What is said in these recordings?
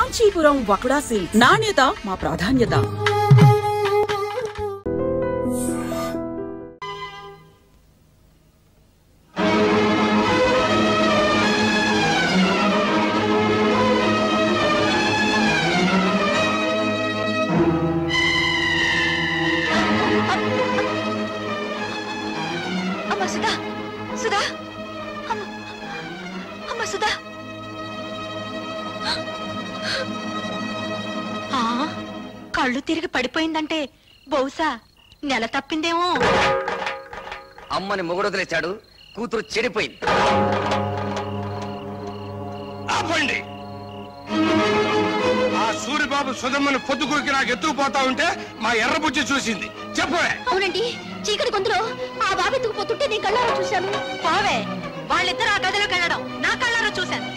Kanchipuram వకుడా silk, నాణ్యత మా ప్రాధాన్యత. కళ్ళు తిరిగి పడిపోయిందంటే బహుశా నెల తప్పిందేమో. అమ్మని మొగుడొదిలేశాడు, కూతురు చెడిపోయింది. ఆపండి. ఆ సూరిబాబు సుధమ్మని పొద్దుకూరికి నాకు ఎత్తుకుపోతా ఉంటే మా ఎర్రబుజ్జి చూసింది. చెప్పవే. అవునండి, చీకటి గొంతులో ఆ బాబు ఎత్తుకుపోతుంటే నీ కళ్ళారా చూశాను. బావే, వాళ్ళిద్దరు ఆ గదిలోకి వెళ్ళడం నా కళ్ళారా చూశాను.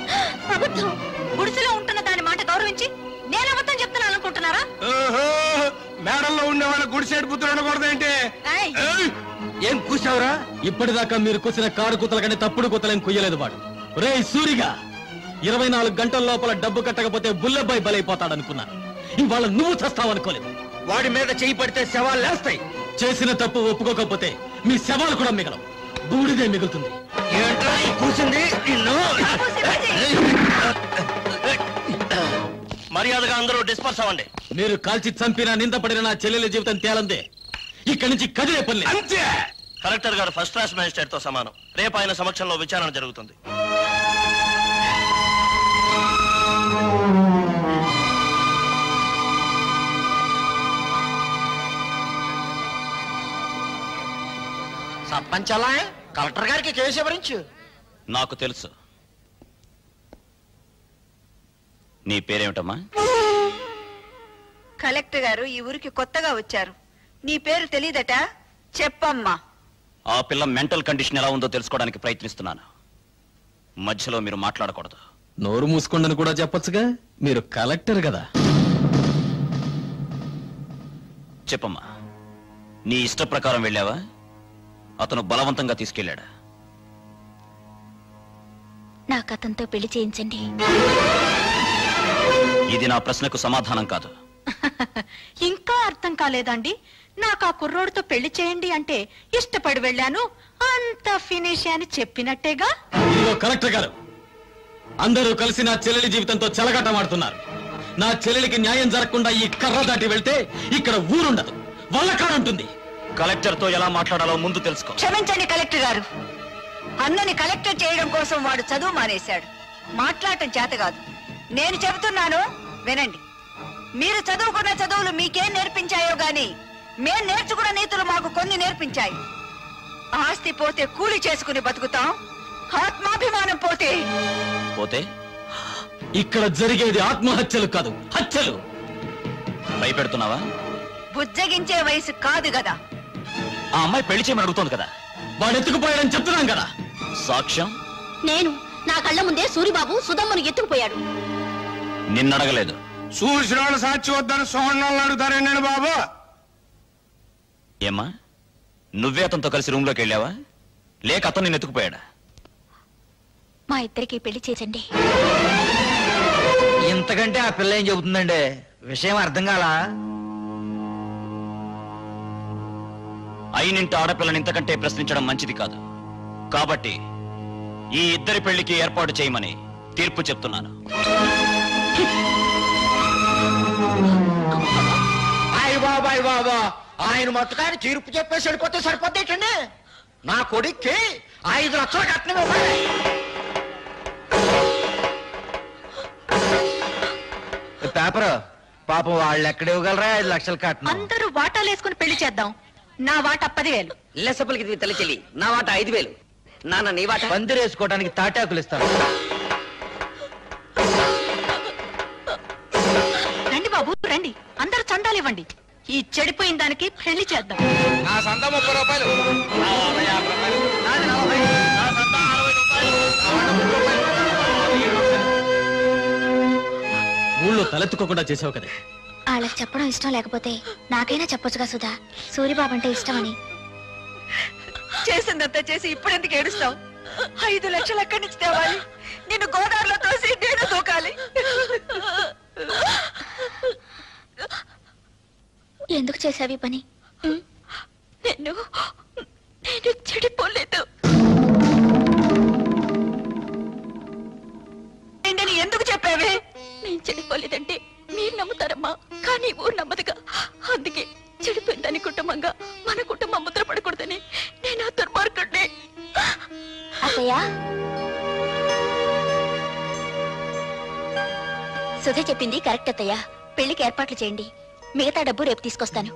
అబద్ధం. గుడిసెలో ఉంటున్న దాని మాట గౌరవించి నేను అబద్ధం చెప్తున్నాను అనుకుంటున్నారా? మేడల్లో ఉండే వాళ్ళ గుడిసేడు పుత్రుడు అనకూడదేంటి? ఏం కూసావురా? ఇప్పటిదాకా మీరు కూసిన కారు కూతల కంటే తప్పుడు కూతలేం కుయ్యలేదు వాడు. రే సూరిగా, 24 గంటల లోపల డబ్బు కట్టకపోతే బుల్లబ్బాయి బలైపోతాడనుకున్నాను. ఇవాళ నువ్వు చస్తావనుకోలేదు. వాడి మీద చేయి పడితే శవాలు లేస్తాయి. చేసిన తప్పు ఒప్పుకోకపోతే మీ శవాలు కూడా మిగలవు, బూడిదే మిగులుతుంది. ఏంట్రా కూసింది? మర్యాదగా అందరూ డిస్పర్స్ అవ్వండి. మీరు కాల్చి చంపినా నిందపడిన నా చెల్లెల జీవితం తేలందే. ఇక్కడి నుంచి కదిలే పని అంతే. కలెక్టర్ గారు ఫస్ట్ క్లాస్ మేజిస్ట్రేట్ తో సమానం. రేపు ఆయన సమక్షంలో విచారణ జరుగుతుంది. సర్పంచ్ అలా కలెక్టర్ గారికి కేసు ఎవరించు. నాకు తెలుసు. నీ పేరేమిటమ్మా? కలెక్టర్ గారు ఈ ఊరికి కొత్తగా వచ్చారు. నీ పేరు తెలీదట? చెప్పమ్మా. ఆ పిల్ల మెంటల్ కండిషన్ ఎలా ఉందో తెలుసుకోవడానికి ప్రయత్నిస్తున్నాను. మధ్యలో మీరు మాట్లాడకూడదు. నోరు మూసుకోండని కూడా చెప్పొచ్చుగా, మీరు కలెక్టర్ కదా. చెప్పమ్మా, నీ ఇష్ట ప్రకారం వెళ్ళావా? అతను బలవంతంగా తీసుకెళ్ళాడా? నాకు అతనితో పెళ్లి చేయించండి. ఇది నా ప్రశ్నకు సమాధానం కాదు. ఇంకా అర్థం కాలేదండి. నాకు ఆ కుర్రోడితో పెళ్లి చేయండి అంటే ఇష్టపడి వెళ్ళాను, అంత ఫినిష్ అని చెప్పినట్టేగా. కలెక్టర్ గారు, అందరూ కలిసి నా చెల్లెలి జీవితంతో చెలగాటమాడుతున్నారు. నా చెల్లెలికి న్యాయం జరగకుండా ఈ కర్ర దాటి వెళ్తే ఇక్కడ ఊరుండదు, వల్లకాడుంటుంది. కలెక్టర్ తో ఎలా మాట్లాడాలో ముందు తెలుసుకో. క్షమించండి కలెక్టర్ గారు, అన్నని కలెక్టర్ చేయడం కోసం వాడు చదువు మానేశాడు. మాట్లాడటం చేత కాదు. నేను చెబుతున్నాను వినండి. మీరు చదువుకున్న చదువులు మీకేం నేర్పించాయో గాని మేం నేర్చుకున్న నీతులు మాకు కొన్ని నేర్పించాయి. ఆస్తి పోతే కూలి చేసుకుని బతుకుతాం, ఆత్మాభిమానం పోతే పోతే ఇక్కడ జరిగేది ఆత్మహత్యలు కాదు, హత్యలు. భయపెడుతున్నావా? బుజ్జగించే వయసు కాదు కదా. ఆ అమ్మాయి పెళ్లి చేయమని అడుగుతోంది కదా. వాడు ఎత్తుకుపోయాడని చెప్తున్నాం కదా. సాక్ష్యం? నేను నా కళ్ళ ముందే సూరిబాబు సుధమ్మను ఎత్తుకుపోయాడు. నిన్నడగలేదు. చూసిన వాళ్ళు సాక్షి వద్దని సోహన్నాళ్ళు అడుగుతారేండి బాబు? ఏమ్మా, నువ్వే అతనితో కలిసి రూమ్ లోకి వెళ్ళావా, లేక అతను నిన్ను ఎత్తుకుపోయాడా? మా ఇద్దరికి పెళ్లి చేయండి. ఇంతకంటే ఆ పిల్ల ఏం చెబుతుందండి? విషయం అర్థం కాలా? అయినింటి ఆడపిల్లని ఇంతకంటే ప్రశ్నించడం మంచిది కాదు. కాబట్టి ఈ ఇద్దరి పెళ్లికి ఏర్పాటు చేయమని తీర్పు చెప్తున్నాను. బాబాయ్ బాబా, ఆయన మొత్తకాయని తీర్పు చెప్పేసి వెళ్ళిపోతే సరిపోతేటండి. నా కొడుక్కి 5 లక్షల కట్నం ఇవ్వాలి. పేపర్ పాపం వాళ్ళు ఎక్కడ ఇవ్వగలరా 5 లక్షల కట్నం? అందరూ వాటాలు వేసుకుని పెళ్లి చేద్దాం. నా వాట 10,000. లెసపలికి తల్లి చెల్లి, నా వాట 5,000. నాన్న నీ వాట? పందిరేసుకోవడానికి తాటాకులు ఇస్తాను. రండి బాబు రండి, అందరూ చందాలు ఇవ్వండి. ఈ చెడిపోయిన దానికి పెళ్లి చేద్దాం. నా సంత 30 రూపాయలు. ఊళ్ళో తలెత్తుకోకుండా చేసావు కదా. వాళ్ళకి చెప్పడం ఇష్టం లేకపోతే నాకైనా చెప్పొచ్చుగా సుధా, సూరిబాబు అంటే ఇష్టమని. చేసిందంతా చేసి ఇప్పుడు ఎందుకు ఏడుస్తావు? 5 లక్షలు ఎక్కడి నుంచి తేవాలి? నిన్ను గోదావరిలో తోసి నేను దూకాలి. ఎందుకు చేసావి పని? నేను చెడిపోలేదు. ఎందుకు చెప్పావే? నేను చెడిపోలేదంటే మీరు నమ్ముతారమ్మా, కానీ ఊరు నమ్మదుగా. అందుకే చెడిపోయిందని కుటుంబంగా మన కుటుంబం ముద్ర పడకూడదని నేను ఆ దుర్మార్గుడిని. అత్తయ్య, సుధ చెప్పింది కరెక్ట్ అత్తయ్య. పెళ్లికి ఏర్పాట్లు చేయండి, మిగతా డబ్బు రేపు తీసుకొస్తాను.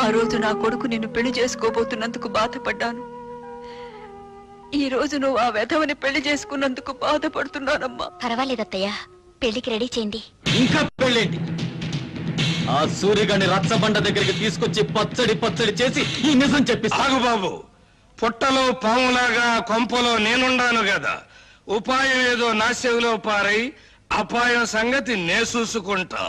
ఆ రోజు నా కొడుకు నిన్ను పెళ్లి చేసుకోబోతున్నందుకు బాధపడ్డాను. ఈ రోజు నువ్వు ఆ వెధవని పెళ్లి చేసుకున్నందుకు బాధపడుతున్నానమ్మా. పర్వాలేదత్తయ్య, పెళ్లికి రెడీ చేయండి. ఇంకా పెళ్ళేంటి? ఆ సూర్యగాడిని రచ్చబండ దగ్గరికి తీసుకొచ్చి పచ్చడి చేసి ఈ నిజం చెప్పిస్తా. ఆగు బాబు, పుట్టలో పాములాగా కొంపలో నేనుండాను కదా. ఉపాయం ఏదో నా చెవిలో పారై అపాయం సంగతి నే చూసుకుంటా.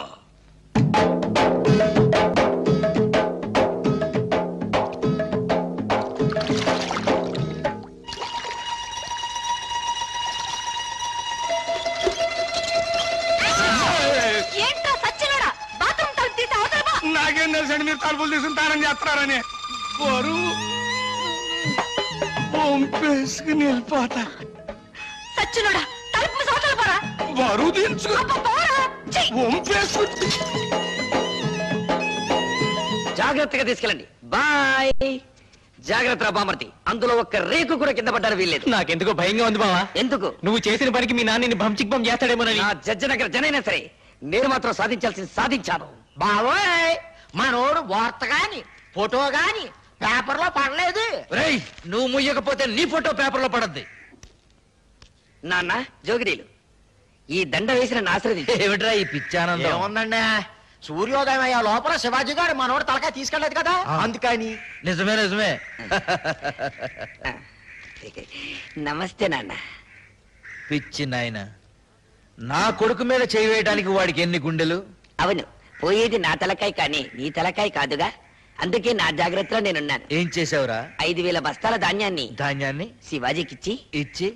నాకేం తెలుసండి మీరు తలుపులు తీసుకుంటారని చేస్తున్నారని. బరువు పంపేసుకుని వెళ్ళిపోతా. సచ్చినోడా, తలుపు సోతలు పోరా. బరువు దించు జాగ్రత్తగా తీసుకెళ్ళండి. బాయ్. జాగ్రత్త బామర్తి, అందులో ఒక్క రేకు కూడా కింద పడ్డారు వీల్లేదు. నాకెందుకో భయంగా ఉంది బావా. ఎందుకు? నువ్వు చేసిన పనికి మీ నాన్నని భంచిక్బం చేస్తాడేమోనని. నా జడ్జనగర జనైనా సరే నేను మాత్రం సాధించాల్సింది సాధించాను. బావోయ్, మనోడు వార్త గాని ఫోటో గాని పేపర్లో పడలేదు. రేయ్, నువ్వు ముయ్యకపోతే నీ ఫోటో పేపర్లో పడద్ది. నాన్న జోగిడీలు, ఈ దండ వేసిన ఆశ్రది ఏమిట్రా ఈ పిచ్చానందం? ఏముందండి, సూర్యోదయం అయ్యా లోపల శివాజీ గారు మనోడు తలకాయ తీసుకెళ్లేదు కదా, అందుకని. నిజమే నిజమే. నమస్తే నాన్న. పిచ్చి నాయన, నా కొడుకు మీద చేయి వేయడానికి వాడికి ఎన్ని గుండెలు? అవును, పోయేది నా తలకాయ కానీ నీ తలకాయ కాదుగా, అందుకే నా జాగ్రత్తలో నేనున్నాను. ఏం చేసావురా? 5,000 బస్తాల ధాన్యాన్ని శివాజీకి ఇచ్చి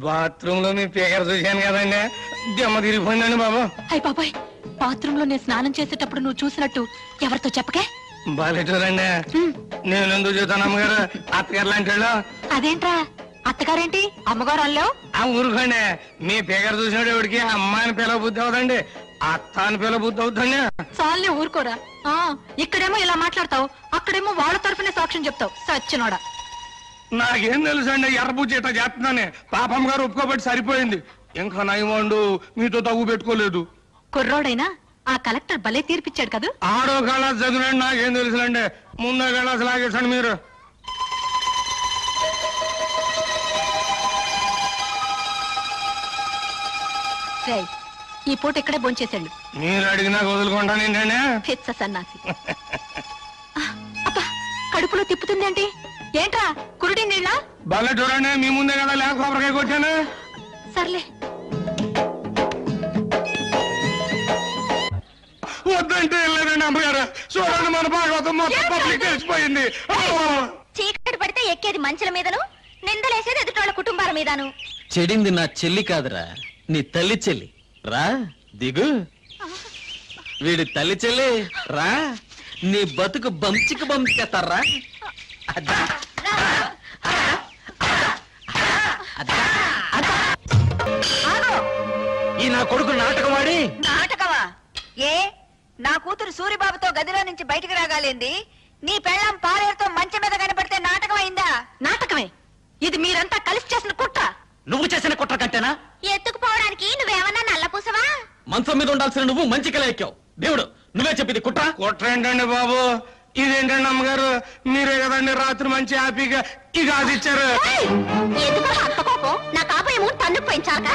బాత్రూమ్ లో మీ పేకర చూశాను కదండి, దెమ్మ తిరిగిపోయిందండి బాబు. అయ్య బాబాయ్, బాత్రూమ్ లో నేను స్నానం చేసేటప్పుడు నువ్వు చూసినట్టు ఎవరితో చెప్పకే. బాలేటూరండి, నేను ఎందుకు చూస్తాను అమ్మగారు, అత్తగారు లాంటి వాళ్ళు. అదేంట్రా అత్తగారేంటి అమ్మగారు అల్లావు? ఆ ఊరుకోండి, మీ పేకర చూసినాడు ఎవడికి అమ్మాయిని పిల్ల బుద్ధి అవుతండి, అత్త అని పిల్ల బుద్ధి అవుతుంది. చాలే ఊరుకోరా. ఇక్కడేమో ఇలా మాట్లాడతావు, అక్కడేమో వాళ్ళ తరఫునే సాక్ష్యం చెప్తావు. సచ్చినోడా, నాకేం తెలుసు అండి, ఎర్రబుజ్జి ఇట్లా చేస్తున్నానే. పాపమ్మ గారు ఒప్పుకోబట్టి సరిపోయింది, ఇంకా నయమండు మీతో తగ్గు పెట్టుకోలేదు. కుర్రోడైనా ఆ కలెక్టర్ భలే తీర్పిచ్చాడు కదా. ఆడో కళాస్ చదివినండి, నాకేం తెలుసులండి, ముందో కళాస్ లాగేసండి మీరు. ఈ పూట ఇక్కడే భోంచేసాడు. మీరు అడిగినా వదులుకుంటాను ఏంటండి. పిచ్చ సన్నాసి. అబ్బా, కడుపులో తిప్పుతుందేంటి? ఏంట్రా కురుడి నీళ్ళ? భలే చూడండి, మీ ముందే కదా లేక కొబ్బరికాయ కొట్టాను. సర్లే, వద్దంటే వెళ్ళలేదండి అమ్మగారు. చూడండి, మన భాగవతం మొత్తం పబ్లిక్ తెలిసిపోయింది. చీకటి పడితే ఎక్కేది మంచుల మీదను, నిందలేసేది ఎదుటోళ్ళ కుటుంబాల మీదను. చెడింది నా చెల్లి కాదురా, నీ తల్లి చెల్లి. రా దిగు. వీడి తల్లి చెల్లి రా, నీ బతుకు బంచిస్తారా. ఈ నా కొడుకు నాటకమాడి. నాటకమా? ఏ, నా కూతురు సూరిబాబుతో గదిలో నుంచి బయటికి రాగాలింది, నీ పెళ్ళం పాలేరుతో మంచం మీద కనపడితే నాటకం అయిందా? నాటకమే. ఇది మీరంతా కలిసి చేసిన కుట్ర. నువ్వు చేసిన కుట్ర కంటేనా? ఎత్తుకుపోవడానికి నువ్వేమన్నా నల్లపూసవా? మంచం మీద ఉండాల్సిన నువ్వు మంచి కల ఎక్కావు. దేవుడు, నువ్వే చెప్పింది కుట్ర. కుట్ర ఏంటండి బాబు, ఇదేంటండి అమ్మగారు, మీరే కదండి రాత్రి మంచి హ్యాపీగా ఈ గాజు ఇచ్చారు. ఎందుకు అంత కోపం? నా కాబోయేమో తన్ను పెంచాక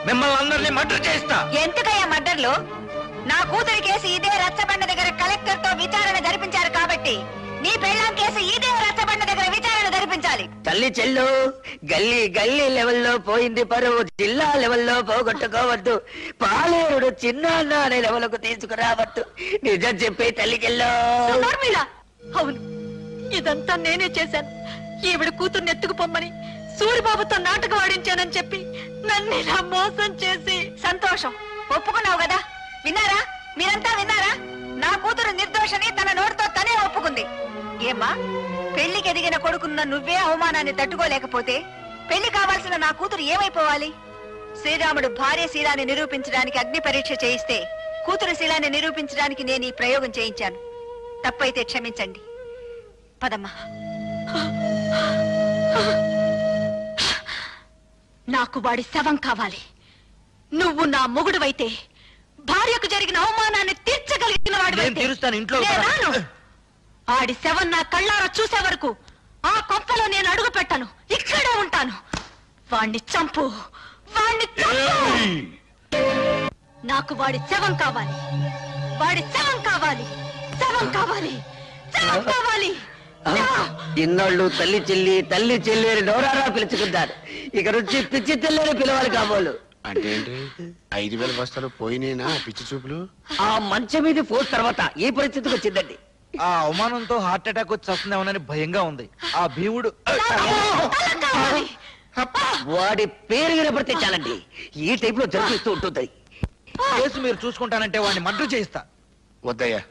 మిమ్మల్ని అందరినీ మర్డర్ చేస్తా. ఎందుకయ్యా మర్డర్లు? నా కూతురి కేసు ఇదే రచ్చబండ దగ్గర కలెక్టర్ తో విచారణ జరిపించారు కాబట్టి నీ పెళ్ళాం కేసు ఇదే రచ్చబండ దగ్గర విచారణ జరిపించాలి. తల్లి చెల్లు గల్లీ గల్లీ లెవెల్లో పోయింది పరువు, జిల్లా లెవెల్లో పోగొట్టుకోవద్దు, పాలేరుడు చిన్న అనే లెవెల్కు తీసుకురావద్దు, నిజం చెప్పే తల్లి చెల్లు. అవును, ఇదంతా నేనే చేశాను. ఈవిడ కూతుర్ని ఎత్తుకుపోమ్మని సూరిబాబుతో నాటకం ఆడించానని చెప్పి నన్ను ఇలా మోసం చేసి. సంతోషం, ఒప్పుకున్నావు కదా. విన్నారా, మీరంతా విన్నారా? నా కూతురు నిర్దోషని తన నోటితో తనే ఒప్పుకుంది. ఏమ్మా, పెళ్లికి ఎదిగిన కొడుకున్న నువ్వే అవమానాన్ని తట్టుకోలేకపోతే పెళ్లి కావాల్సిన నా కూతురు ఏమైపోవాలి? శ్రీరాముడు భార్య శీలాన్ని నిరూపించడానికి అగ్ని పరీక్ష చేయిస్తే కూతురు శీలాన్ని నిరూపించడానికి నేను ఈ ప్రయోగం చేయించాను. తప్పైతే క్షమించండి. పదమ్మా. నాకు వాడి శవం కావాలి. నువ్వు నా మొగుడువైతే భార్యకు జరిగిన అవమానాన్ని తీర్చగలిగిన వాడు. ఆడి శవం నా కళ్ళారా చూసే వరకు ఆ కొంపలో నేను అడుగు పెట్టను, ఇక్కడే ఉంటాను. వాణ్ణి చంపు, వాణ్ణి చంపు. నాకు వాడి శవం కావాలి, వాడి శవం కావాలి, శవం కావాలి, శవం కావాలి. ఇన్నాళ్ళు తల్లి చెల్లి తల్లి చెల్లి అని నోరారా పిలుచుకుంటారు, ఇక నుంచి పిచ్చి తెల్లని పిలవాలి కాబోలు. అంటే 5,000 బస్తాలు పోయినేనా పిచ్చి చూపులు? ఆ మంచం మీద పోస్ తర్వాత ఏ పరిస్థితికి వచ్చిందండి? ఆ అవమానంతో హార్ట్ అటాక్ వచ్చి వస్తుందేమోనని భయంగా ఉంది. ఆ భీముడు వాడి పేరు వినపడితే చాలండి, ఈ టైప్ లో జరిపిస్తూ ఉంటుంది. కేసు మీరు చూసుకుంటానంటే వాడిని మర్డర్ చేయిస్తా. వద్దయ్యా,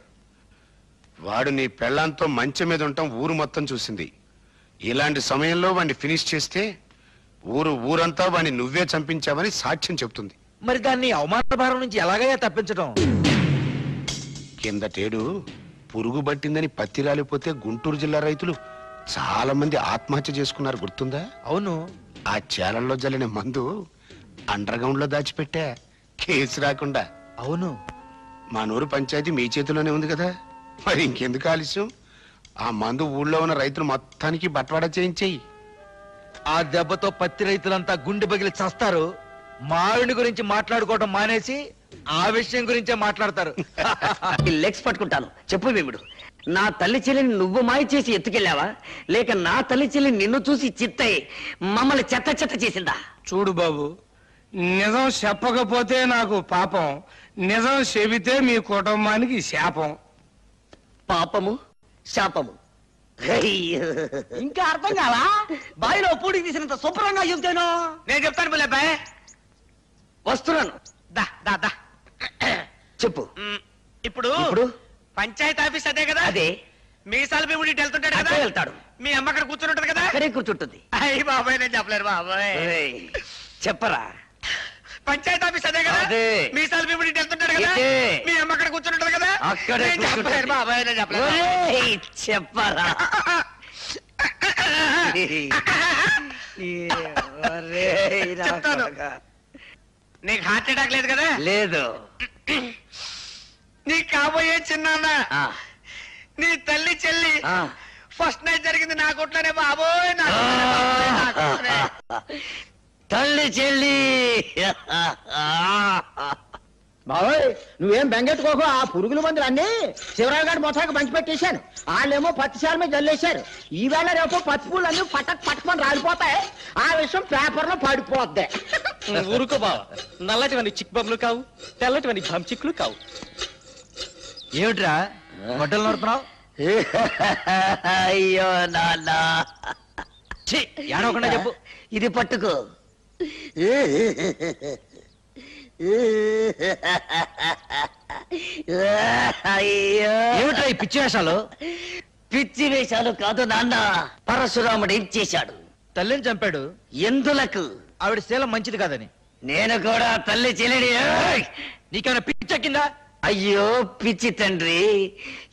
వాడు నీ పెళ్ళాంతో మంచం మీద ఉండటం ఊరు మొత్తం చూసింది. ఇలాంటి సమయంలో వాడిని ఫినిష్ చేస్తే ఊరంతా వాడిని నువ్వే చంపించావని సాక్ష్యం చెప్తుంది. మరి దాన్ని అవమాన భారం నుంచి ఎలాగయ్యా తప్పించడం? కిందటేడు పురుగు పట్టిందని పత్తి రాలిపోతే గుంటూరు జిల్లా రైతులు చాలా మంది ఆత్మహత్య చేసుకున్నారు, గుర్తుందా? అవును. ఆ చేలల్లో జల్లిన మందు అండర్ గ్రౌండ్ లో దాచిపెట్టా, కేసు రాకుండా. అవును. మా నూరు పంచాయతీ మీ చేతిలోనే ఉంది కదా, మరి ఇంకెందుకు ఆలస్యం? ఆ మందు ఊళ్ళో ఉన్న రైతులు మొత్తానికి బట్వాడా చేయించేయి. ఆ దెబ్బతో పత్తి రైతులంతా గుండె బగిలి చస్తారు. మావిడి గురించి మాట్లాడుకోవడం మానేసి ఆ విషయం గురించే మాట్లాడతారు. లెగ్స్ పట్టుకుంటాను. చెప్పు భీముడు, నా తల్లి చెల్లిని నువ్వు మాయ చేసి ఎత్తుకెళ్ళావా, లేక నా తల్లి చెల్లి నిన్ను చూసి చిత్తయి మమ్మల్ని చెత్త చెత్త చేసిందా? చూడు బాబు, నిజం చెప్పకపోతే నాకు పాపం, నిజం చెబితే మీ కుటుంబానికి శాపం. పాపము శాపము ఇంకా అర్థం కాలా? బావిలో పూడికి తీసినంత శుభ్రంగా చెబుతాను. నేను చెప్తాను పిల్లబాయ్, వస్తున్నాను. దా దా దా చెప్పు. ఇప్పుడు పంచాయతీ ఆఫీస్ అదే కదా? అదే. మీసాల భీముడి వెళ్తుంటాడు కదా? వెళ్తాడు. మీ అమ్మ అక్కడ కూర్చుంటది కదా? అక్కడే కూర్చుంటుంది. అయ్యి బాబాయ్, నేను చెప్పలేరు బాబాయ్. చెప్పరా. పంచాయతీ ఆఫీస్ అదే కదా? అదే. మీసాల భీముడి వెళ్తుంటాడు కదా? మీ అమ్మ అక్కడ కూర్చుంటది కదా? అక్కడే చెప్పలేరు బాబాయ్, నేను చెప్పలేరు. చెప్పరా. చెప్తాను. నీకు హార్ట్ అటాక్ లేదు కదా? లేదు. నీ కాబోయే చిన్నాన్న, నీ తల్లి చెల్లి ఫస్ట్ నైట్ జరిగింది నా కొట్లోనే బాబోయ్. తల్లి చెల్లి. బాబోయ్, నువ్వేం బెంగెట్టుకోకు. ఆ పురుగుల మందులు అన్ని శివరావు గారి మొత్తానికి పంచి పెట్టేశాను. వాళ్ళేమో పత్తిశాల మీద జల్లేశారు. ఈవేళ రేపు పత్తి పూలు అన్ని పట్టుకొని రాలిపోతాయి. ఆ విషయం పేపర్ లో పడిపోద్ది. ఊరుకో బావా, నల్లటివన్నీ చిక్ బొమ్మలు కావు, తెల్లటివన్నీ చిక్కులు కావు. ఏమిట్రా గొడ్డలు నడుపుతున్నావు? అయ్యో నాన్న, ఏడవకుండా చెప్పు. ఇది పట్టుకో. అయ్యో, ఏమిట్రా ఈ పిచ్చి వేషాలు? పిచ్చి వేషాలు కాదు నాన్న, పరశురాముడు ఏం చేశాడు? తల్లిని చంపాడు. ఎందులకు? ఆవిడ శీలం మంచిది కాదని. నేను కూడా తల్లి చెల్లిని. నీకేమైనా పిచ్చెక్కిందా? అయ్యో పిచ్చి తండ్రి,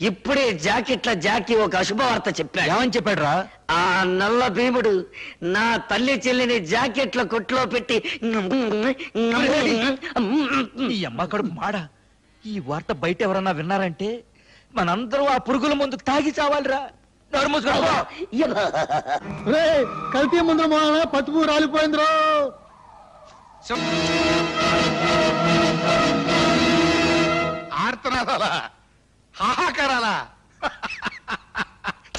ఇప్పుడే జాకీ ఒక అశుభవార్త చెప్పాడు. ఏమని చెప్పాడు రా? ఆ నల్ల భీముడు నా తల్లి చెల్లిని జాకెట్ల కొట్లో పెట్టి ఈ అమ్మ కడుపు మాడ. ఈ వార్త బయట ఎవరన్నా విన్నారంటే మనందరూ ఆ పురుగుల ముందు తాగి చావాలిరా. నోరు మూసుకో. కల్తీ ముందు పత్తిపూ రాలిపోయిందిరో. ఆర్తనాదాలా, హాహాకారాలా?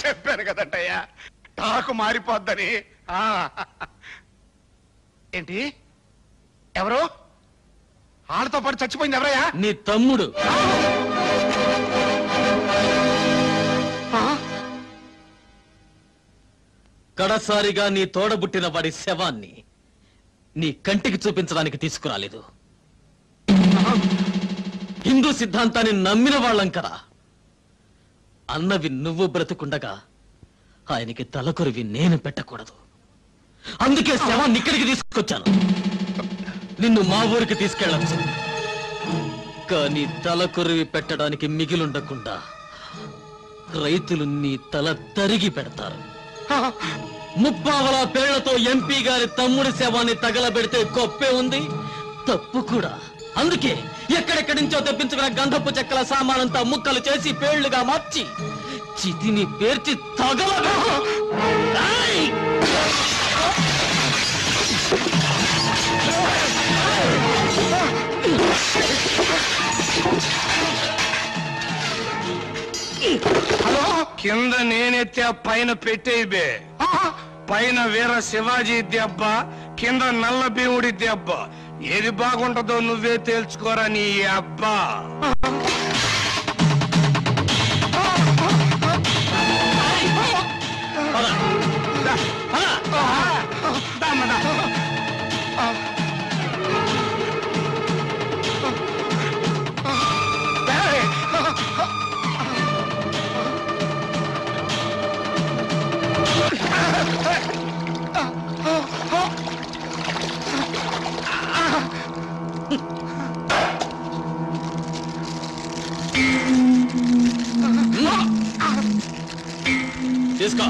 చెప్పాను కదటయ్యా, టాకు మారిపోద్దని. ఏంటి ఎవరు వాళ్ళతో పాటు చచ్చిపోయింది ఎవరయ్యా? నీ తమ్ముడు. కడసారిగా నీ తోడబుట్టిన వాడి శవాన్ని నీ కంటికి చూపించడానికి తీసుకురాలేదు. హిందూ సిద్ధాంతాన్ని నమ్మిన వాళ్ళం కదా. అన్నవి నువ్వు బ్రతుకుండగా ఆయనకి తలకొరివి నేను పెట్టకూడదు. అందుకే శవాన్ని ఇక్కడికి తీసుకొచ్చాను. నిన్ను మా ఊరికి తీసుకెళ్ళచ్చు, కానీ తలకొరివి పెట్టడానికి మిగిలుండకుండా రైతులు నీ తల తరిగి పెడతారు. ముప్పావల పేళ్లతో ఎంపీ గారి తమ్ముడి శవాన్ని తగలబెడితే గొప్పే ఉంది, తప్పు కూడా. అందుకే ఎక్కడెక్కడి నుంచో తెప్పించుకున్న గంధపు చెక్కల సామానంతా ముక్కలు చేసి పేళ్లుగా మార్చి చితిని పేర్చి తగలబె. హలో, కింద నేనెత్తే పైన పెట్టేబే. పైన వీర శివాజీ దెబ్బ, కింద నల్ల భీముడి దెబ్బ. ఏది బాగుంటుందో నువ్వే తేల్చుకోరా నీ అబ్బా. తీసుకో.